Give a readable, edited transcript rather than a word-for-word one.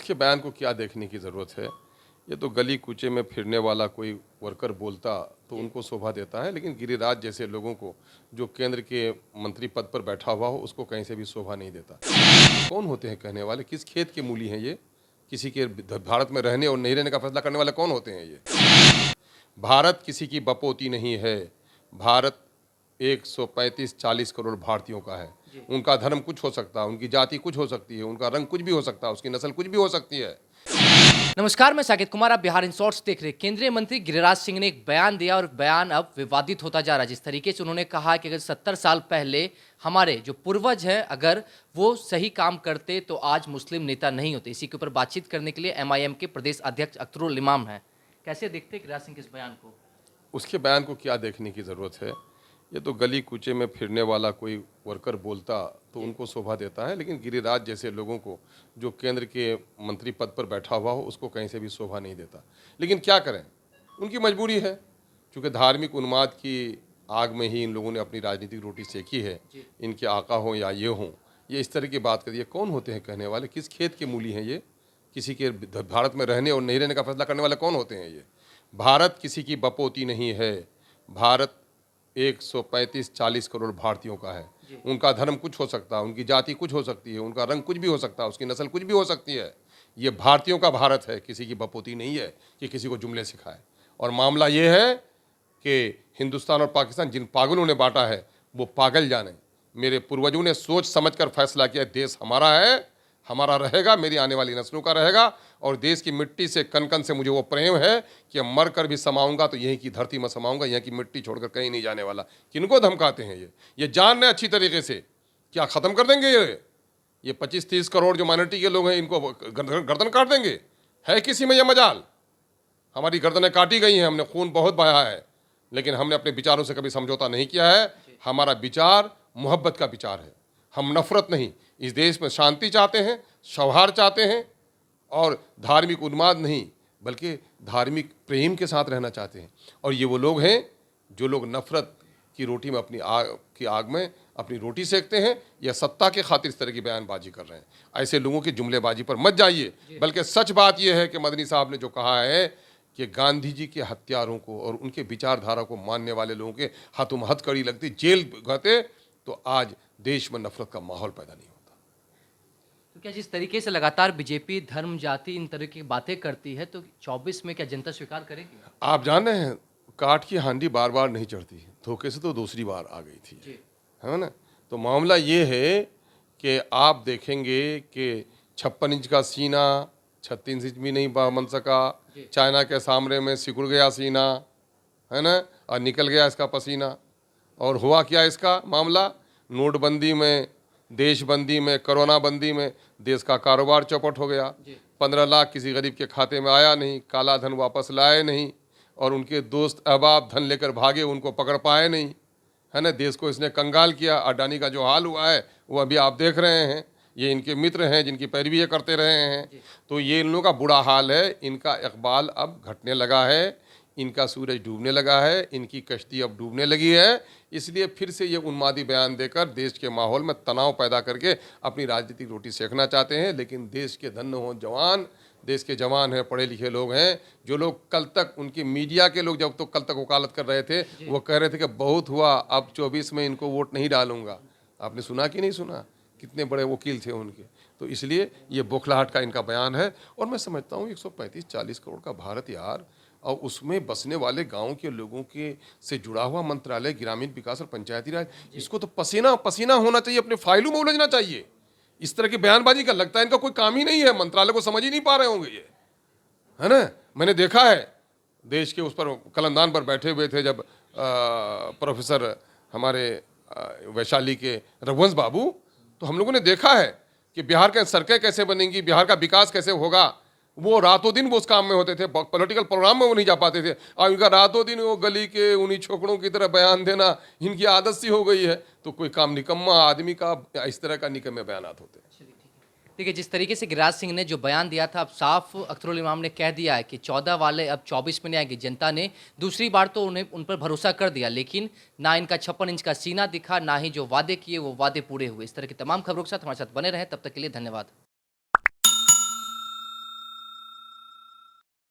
उसके बयान को क्या देखने की ज़रूरत है। ये तो गली कूचे में फिरने वाला कोई वर्कर बोलता तो उनको शोभा देता है, लेकिन गिरिराज जैसे लोगों को जो केंद्र के मंत्री पद पर बैठा हुआ हो उसको कहीं से भी शोभा नहीं देता। कौन होते हैं कहने वाले, किस खेत के मूली हैं ये? किसी के भारत में रहने और नहीं रहने का फैसला करने वाले कौन होते हैं ये? भारत किसी की बपोती नहीं है। भारत 135-40 करोड़ भारतीयों का है। उनका धर्म कुछ हो सकता है, उनकी जाति कुछ हो सकती है, उनका रंग कुछ भी हो सकता है, उसकी नस्ल कुछ भी हो सकती है। नमस्कार, मैं साकेत कुमार, आप बिहार इन शॉर्ट्स देख रहे हैं। केंद्रीय मंत्री गिरिराज सिंह ने एक बयान दिया और बयान अब विवादित होता जा रहा है। जिस तरीके से उन्होंने कहा कि अगर 70 साल पहले हमारे जो पूर्वज हैं अगर वो सही काम करते तो आज मुस्लिम नेता नहीं होते। इसी के ऊपर बातचीत करने के लिए एमआईएम के प्रदेश अध्यक्ष अख्तरुल इमाम हैं। कैसे देखते हैं गिरिराज सिंह के इस बयान को? उसके बयान को क्या देखने की ज़रूरत है। ये तो गली कूचे में फिरने वाला कोई वर्कर बोलता तो उनको शोभा देता है, लेकिन गिरिराज जैसे लोगों को जो केंद्र के मंत्री पद पर बैठा हुआ हो उसको कहीं से भी शोभा नहीं देता। लेकिन क्या करें, उनकी मजबूरी है, क्योंकि धार्मिक उन्माद की आग में ही इन लोगों ने अपनी राजनीतिक रोटी सेकी है। इनके आका हों या ये हों, ये इस तरह की बात करिए। कौन होते हैं कहने वाले, किस खेत के मूली हैं ये? किसी के भारत में रहने और नहीं रहने का फैसला करने वाले कौन होते हैं ये? भारत किसी की बपोती नहीं है। भारत 135-40 करोड़ भारतीयों का है। उनका धर्म कुछ हो सकता है, उनकी जाति कुछ हो सकती है, उनका रंग कुछ भी हो सकता है, उसकी नस्ल कुछ भी हो सकती है। ये भारतीयों का भारत है, किसी की बपोती नहीं है कि किसी को जुमले सिखाए। और मामला ये है कि हिंदुस्तान और पाकिस्तान जिन पागलों ने बांटा है वो पागल जाने। मेरे पूर्वजों ने सोच समझकर फैसला किया, देश हमारा है, हमारा रहेगा, मेरी आने वाली नस्लों का रहेगा। और देश की मिट्टी से कन कन से मुझे वो प्रेम है कि मर कर भी समाऊंगा तो यहीं की धरती में समाऊंगा, यहाँ की मिट्टी छोड़कर कहीं नहीं जाने वाला। किनको धमकाते हैं ये जान रहे अच्छी तरीके से क्या ख़त्म कर देंगे ये 25-30 करोड़ जो माइनॉरिटी के लोग हैं, इनको गर्दन काट देंगे? है किसी में यह मजाल? हमारी गर्दनें काटी गई हैं, हमने खून बहुत बहाया है, लेकिन हमने अपने विचारों से कभी समझौता नहीं किया है। हमारा विचार मोहब्बत का विचार है, हम नफरत नहीं। इस देश में शांति चाहते हैं, सौहार्द चाहते हैं और धार्मिक उन्माद नहीं, बल्कि धार्मिक प्रेम के साथ रहना चाहते हैं। और ये वो लोग हैं जो लोग नफरत की रोटी में अपनी आग में अपनी रोटी सेकते हैं या सत्ता के खातिर इस तरह की बयानबाजी कर रहे हैं। ऐसे लोगों की जुमलेबाजी पर मत जाइए, बल्कि सच बात यह है कि मदनी साहब ने जो कहा है कि गांधी जी के हत्यारों को और उनके विचारधारा को मानने वाले लोगों के हाथों में हथकड़ी लगती, जेल गए, तो आज देश में नफरत का माहौल पैदा नहीं होता। तो क्या जिस तरीके से लगातार बीजेपी धर्म जाति इन तरह की बातें करती है तो 24 में क्या जनता स्वीकार करेगी? आप जान रहे हैं, काठ की हांडी बार बार नहीं चढ़ती, धोखे से तो दूसरी बार आ गई थी, है ना? तो मामला ये है कि आप देखेंगे कि 56 इंच का सीना 36 इंच भी नहीं बन सका। चाइना के सामने में सिकुड़ गया सीना, है ना, और निकल गया इसका पसीना। और हुआ क्या इसका मामला? नोटबंदी में, देशबंदी में, कोरोना बंदी में देश का कारोबार चौपट हो गया। 15 लाख किसी गरीब के खाते में आया नहीं, काला धन वापस लाए नहीं, और उनके दोस्त अहबाब धन लेकर भागे, उनको पकड़ पाए नहीं, है ना। देश को इसने कंगाल किया। अडानी का जो हाल हुआ है वो अभी आप देख रहे हैं। ये इनके मित्र हैं जिनकी पैरवी ये करते रहे हैं। तो ये इन लोगों का बुरा हाल है। इनका इकबाल अब घटने लगा है, इनका सूरज डूबने लगा है, इनकी कश्ती अब डूबने लगी है। इसलिए फिर से ये उन्मादी बयान देकर देश के माहौल में तनाव पैदा करके अपनी राजनीतिक रोटी सेकना चाहते हैं। लेकिन देश के धन्य हो जवान, देश के जवान हैं, पढ़े लिखे लोग हैं, जो लोग कल तक उनकी मीडिया के लोग जब तो कल तक वकालत कर रहे थे, वो कह रहे थे कि बहुत हुआ, अब 24 में इनको वोट नहीं डालूंगा। आपने सुना कि नहीं सुना? कितने बड़े वकील थे उनके। तो इसलिए ये बौखलाहट का इनका बयान है। और मैं समझता हूँ 135-40 करोड़ का भारत यार, और उसमें बसने वाले गांव के लोगों के से जुड़ा हुआ मंत्रालय ग्रामीण विकास और पंचायती राज, इसको तो पसीना पसीना होना चाहिए, अपने फाइलों में उलझना चाहिए। इस तरह की बयानबाजी का लगता है इनका कोई काम ही नहीं है, मंत्रालय को समझ ही नहीं पा रहे होंगे ये, है ना। मैंने देखा है देश के उस पर कलंदान पर बैठे हुए थे जब प्रोफेसर हमारे वैशाली के रघुवंश बाबू, तो हम लोगों ने देखा है कि बिहार की सड़कें कैसे बनेंगी, बिहार का विकास कैसे होगा। वो रातों दिन वो उस काम में होते थे, पॉलिटिकल प्रोग्राम में वो नहीं जा पाते थे। और इनका रातों दिन वो गली के उन्हीं छोकरों की तरह बयान देना इनकी आदत सी हो गई है। तो कोई काम निकम्मा आदमी का इस तरह का निकम्मे बयानात होते हैं। देखिए, जिस तरीके से गिरिराज सिंह ने जो बयान दिया था, अब साफ अख्तरुल इमाम ने कह दिया है कि 14 वाले अब 24 में नहीं आएंगे। जनता ने दूसरी बार तो उन्हें उन पर भरोसा कर दिया, लेकिन ना इनका 56 इंच का सीना दिखा, ना ही जो वादे किए वो वादे पूरे हुए। इस तरह की तमाम खबरों के साथ हमारे साथ बने रहे। तब तक के लिए धन्यवाद।